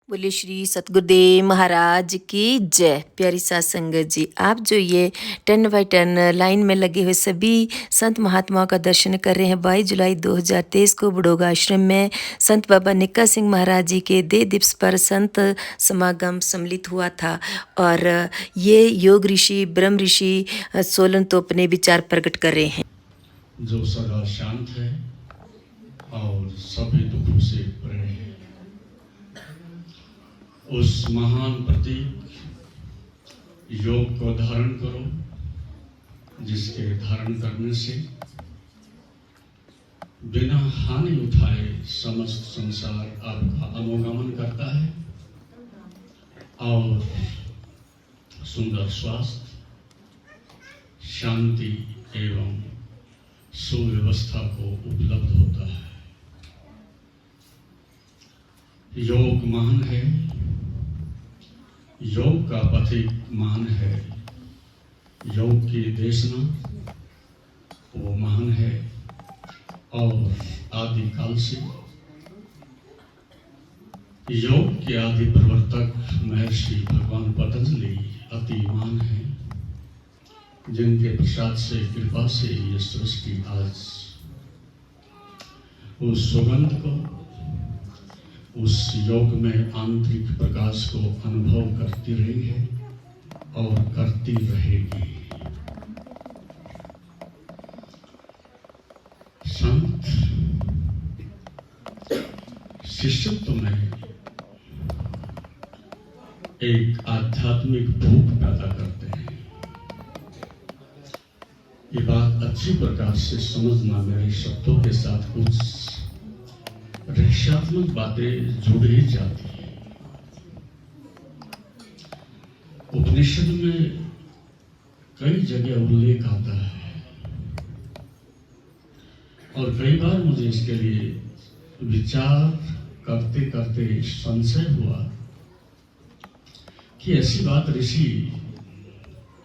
बोले श्री सतगुरुदेव महाराज की जय। प्यारी सात संगत जी, आप जो ये 10/10 लाइन में लगे हुए सभी संत महात्माओं का दर्शन कर रहे हैं। 22 जुलाई 2023 को बड़ोगा आश्रम में संत बाबा निक्का सिंह महाराज जी के देह दिवस पर संत समागम सम्मिलित हुआ था और ये योग ऋषि ब्रह्म ऋषि सोलन तो अपने विचार प्रकट कर रहे हैं। जो सदा शांत है और सभी दुखों से परे है, उस महान प्रतीक योग को धारण करो, जिसके धारण करने से बिना हानि उठाए समस्त संसार आपका अनुगमन करता है और सुंदर स्वास्थ्य, शांति एवं सुव्यवस्था को उपलब्ध होता है। योग महान है, योग का पथिक महान है, योग की देशना वो महान है और आदि काल से योग के आदि प्रवर्तक महर्षि भगवान पतंजलि अति महान है, जिनके प्रसाद से कृपा से ये सृष्टि आज उस सुगंध को, उस योग में आंतरिक प्रकाश को अनुभव करती रही है और करती रहेगी। संत शिष्यत्व में एक आध्यात्मिक भूख पैदा करते हैं। ये बात अच्छी प्रकार से समझना, मेरे शब्दों के साथ कुछ रहस्यात्मक बातें जुड़ ही जाती हैं। उपनिषद में कई जगह उल्लेख आता है और कई बार मुझे इसके लिए विचार करते करते संशय हुआ कि ऐसी बात ऋषि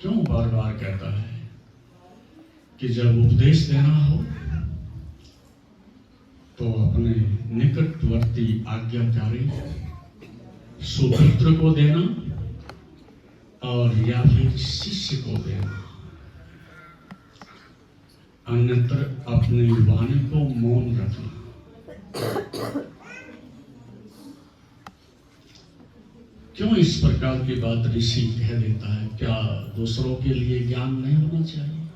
क्यों बार बार कहता है कि जब उपदेश देना हो तो अपने निकटवर्ती आज्ञाकारी सुपुत्र को देना और या फिर शिष्य को देना, अन्यत्र अपनी वाणी को मौन रखना। क्यों इस प्रकार की बात ऋषि कह देता है? क्या दूसरों के लिए ज्ञान नहीं होना चाहिए?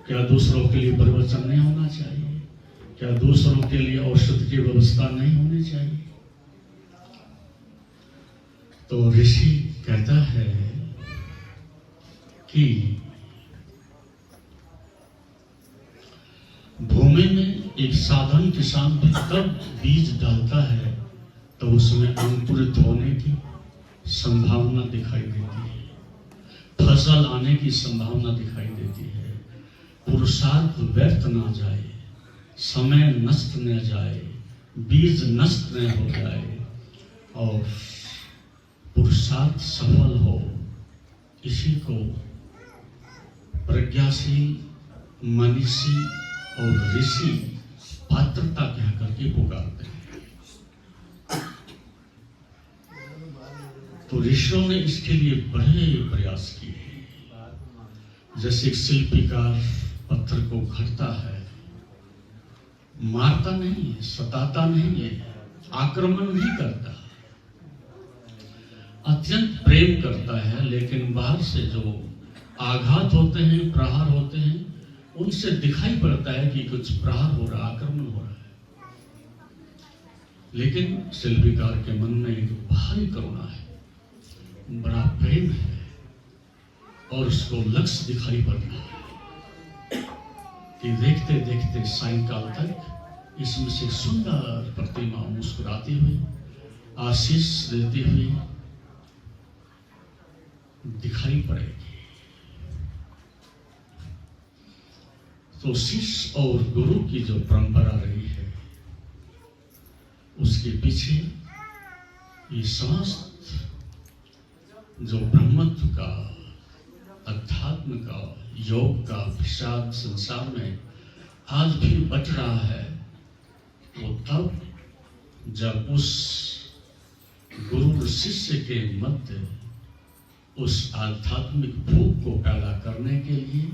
क्या दूसरों के लिए प्रवचन नहीं होना चाहिए? क्या दूसरों के लिए औषध की व्यवस्था नहीं होनी चाहिए? तो ऋषि कहता है कि भूमि में एक साधारण किसान भी तब बीज डालता है तो उसमें अंकुरित होने की संभावना दिखाई देती है, फसल आने की संभावना दिखाई देती है, पुरुषार्थ व्यर्थ ना जाए, समय नष्ट न जाए, बीज नष्ट न हो जाए और पुरुषार्थ सफल हो। इसी को प्रज्ञाशील, मनीषी और ऋषि पात्रता कह करके पुकारते हैं। तो ऋषियों ने इसके लिए बड़े प्रयास किए। जैसे एक शिल्पीकार पत्थर को घड़ता है, मारता नहीं है, सताता नहीं है, आक्रमण नहीं करता, अत्यंत प्रेम करता है, लेकिन बाहर से जो आघात होते हैं, प्रहार होते हैं, उनसे दिखाई पड़ता है कि कुछ प्रहार हो रहा, आक्रमण हो रहा है, लेकिन शिल्पीकार के मन में एक भारी करुणा है, बड़ा प्रेम है और उसको लक्ष्य दिखाई पड़ रहा है कि देखते देखते सायंकाल तक इसमें से सुंदर प्रतिमा मुस्कुराती हुई, आशीष देती हुई दिखाई पड़ेगी। तो शिष्य और गुरु की जो परंपरा रही है, उसके पीछे ये समस्त जो ब्रह्मत्व का, अध्यात्म का, योग का विषाद संसार में आज भी बच रहा है, वो तब जब उस गुरु और शिष्य के मध्य उस आध्यात्मिक भूख को पैदा करने के लिए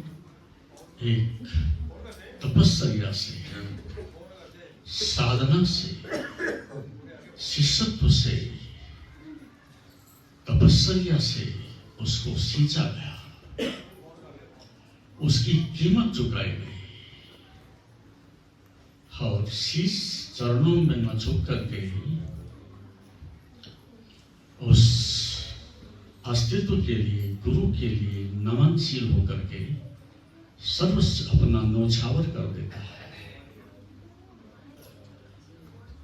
एक तपस्या से, साधना से, शिष्यत्व से, तपस्या से उसको सींचा गया, उसकी कीमत चुकाई गई और शीश चरणों में न झुक करके उस अस्तित्व के लिए, गुरु के लिए नमनशील होकर के सर्वस्व अपना न्यौछावर कर देता है।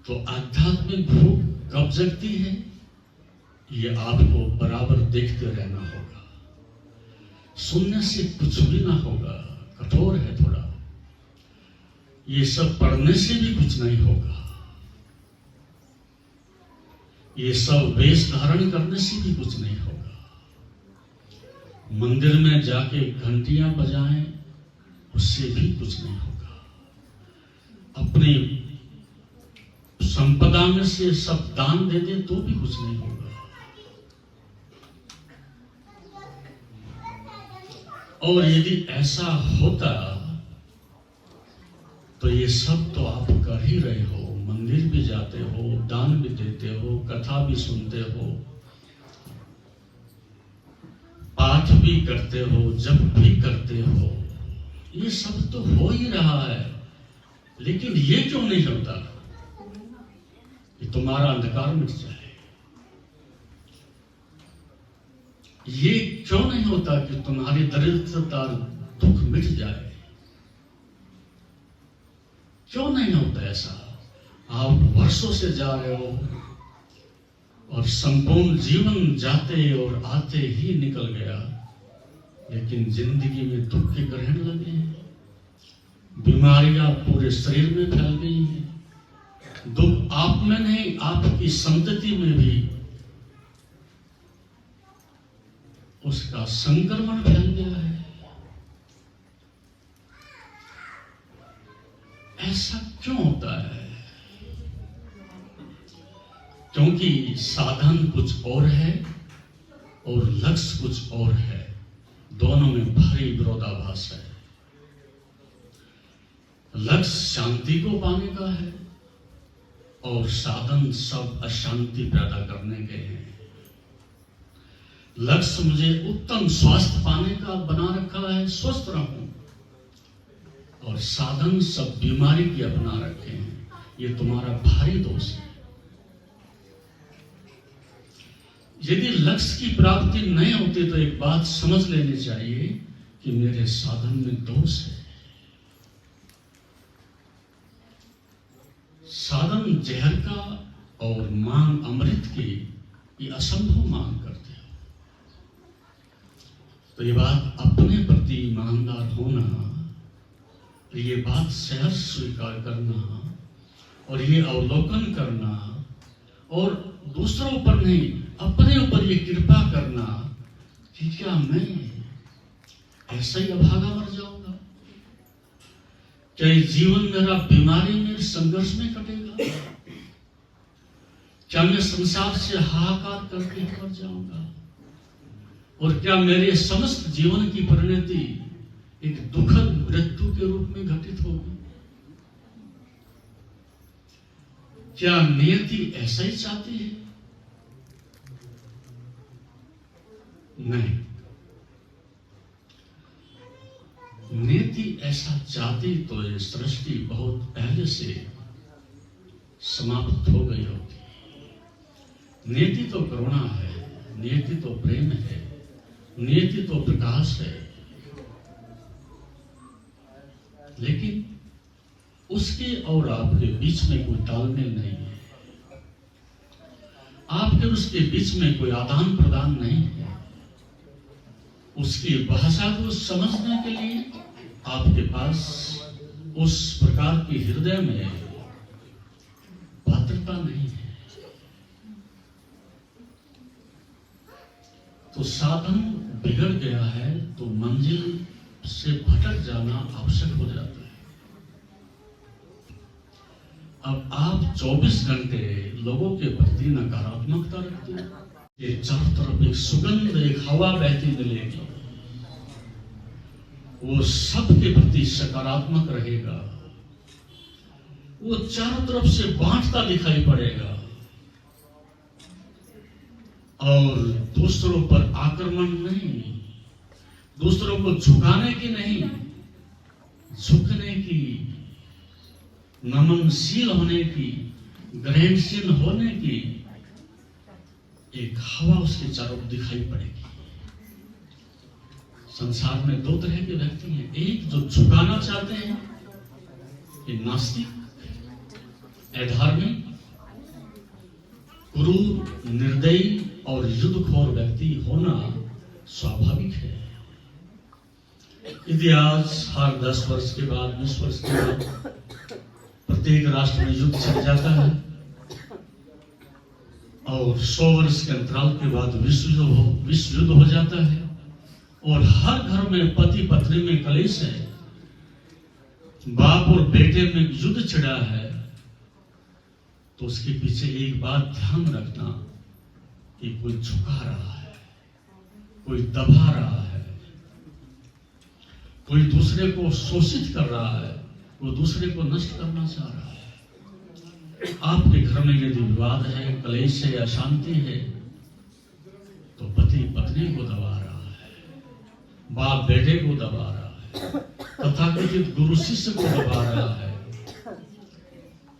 तो आध्यात्मिक भूख कब जगती है, ये आपको बराबर देखते रहना होगा। सुनने से कुछ भी ना होगा, कठोर है थोड़ा। ये सब पढ़ने से भी कुछ नहीं होगा, ये सब वेश धारण करने से भी कुछ नहीं होगा। मंदिर में जाके घंटियां बजाएं, उससे भी कुछ नहीं होगा। अपनी संपदा में से सब दान दे दे तो भी कुछ नहीं होगा। और यदि ऐसा होता तो ये सब तो आप कर ही रहे हो, मंदिर भी जाते हो, दान भी देते हो, कथा भी सुनते हो, पाठ भी करते हो, जप भी करते हो, ये सब तो हो ही रहा है। लेकिन ये क्यों नहीं होता कि तुम्हारा अंधकार मिट जाए? ये क्यों नहीं होता कि तुम्हारी दरिद्रता, दुख मिट जाए? क्यों नहीं होता ऐसा? आप वर्षों से जा रहे हो और संपूर्ण जीवन जाते और आते ही निकल गया, लेकिन जिंदगी में दुख के ग्रहण लगे हैं, बीमारियां पूरे शरीर में फैल गई हैं। दुख आप में नहीं, आपकी संतति में भी उसका संक्रमण फैल गया है। ऐसा क्यों होता है? क्योंकि साधन कुछ और है और लक्ष्य कुछ और है, दोनों में भारी विरोधाभास है। लक्ष्य शांति को पाने का है और साधन सब अशांति पैदा करने के हैं। लक्ष्य मुझे उत्तम स्वास्थ्य पाने का बना रखा है, स्वस्थ रहूं, और साधन सब बीमारी की अपना रखे हैं। ये तुम्हारा भारी दोष है। यदि लक्ष्य की प्राप्ति नहीं होती तो एक बात समझ लेनी चाहिए कि मेरे साधन में दोष है। साधन जहर का और मांग अमृत की, ये असंभव मांग करते हो। तो ये बात अपने प्रति ईमानदार होना, ये बात सहर्ष स्वीकार करना और ये अवलोकन करना और दूसरों पर नहीं, अपने ऊपर ये कृपा करना कि क्या मैं ऐसा ही अभागा मर जाऊंगा? क्या ये जीवन मेरा बीमारी में, संघर्ष में कटेगा? क्या मैं संसार से हाहाकार करके मर जाऊंगा? और क्या मेरे समस्त जीवन की परिणति एक दुखद मृत्यु के रूप में घटित होगी? क्या नियति ऐसा ही चाहती है? नहीं, नियति ऐसा चाहती तो ये सृष्टि बहुत पहले से समाप्त हो गई होती। नियति तो करुणा है, नियति तो प्रेम है, नियति तो प्रकाश है, लेकिन उसके और आपके बीच में कोई तालमेल नहीं है। आपके उसके बीच में कोई आदान प्रदान नहीं है। उसकी भाषा को समझने के लिए आपके पास उस प्रकार की हृदय में पात्रता नहीं है। तो साधन बिगड़ गया है तो मंजिल से भटक जाना आवश्यक हो जाता है। अब आप 24 घंटे लोगों के प्रति नकारात्मकता रखते हैं। ये चारों तरफ एक सुगंध, एक हवा बहती मिलेगी, वो सबके प्रति सकारात्मक रहेगा, वो चारों तरफ से बांटता दिखाई पड़ेगा और दूसरों पर आक्रमण नहीं, दूसरों को झुकाने की नहीं, झुकने की, नमनशील होने की, ग्रहणशील होने की एक हवा उसके चारों ओर दिखाई पड़ेगी। संसार में दो तरह के व्यक्ति हैं, एक जो झुकाना चाहते हैं, ये नास्तिक, अधार्मिक, क्रूर, निर्दयी और युद्धखोर व्यक्ति होना स्वाभाविक है। यदि आज हर 10 वर्ष के बाद, 20 वर्ष के बाद प्रत्येक राष्ट्र में युद्ध छिड़ जाता है और 100 वर्ष के अंतराल के बाद विश्व युद्ध हो जाता है और हर घर में पति पत्नी में कलेश है, बाप और बेटे में युद्ध छिड़ा है, तो उसके पीछे एक बात ध्यान रखना कि कोई झुका रहा है, कोई दबा रहा है, कोई दूसरे को शोषित कर रहा है, वो दूसरे को नष्ट करना चाह रहा है। आपके घर में यदि विवाद है, कलेश है, अशांति है, तो पति पत्नी को दबा रहा है, बाप बेटे को दबा रहा है, तथाकथित गुरु शिष्य को दबा रहा है।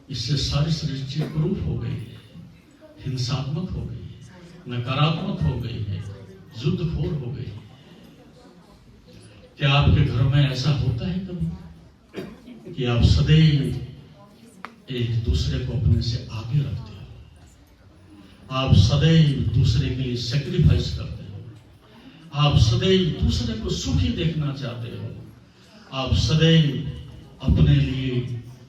इससे सारी सृष्टि क्रूर हो गई है, हिंसात्मक हो गई है, नकारात्मक हो गई है, युद्धखोर हो गई है। क्या आपके घर में ऐसा होता है कभी कि आप सदैव एक दूसरे को अपने से आगे रखते हो, आप सदैव दूसरे के लिए सेक्रीफाइस करते हो, आप सदैव दूसरे को सुखी देखना चाहते हो, आप सदैव अपने लिए,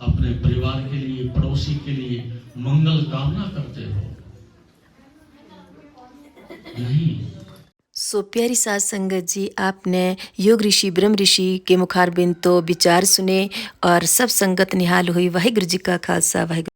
अपने परिवार के लिए, पड़ोसी के लिए मंगल कामना करते हो? नहीं। सो प्यारी साध संगत जी, आपने योग ऋषि ब्रह्म ऋषि के मुखारबिंद तो विचार सुने और सब संगत निहाल हुई। वाहिगुरु जी का खालसा, वाहिगुरु।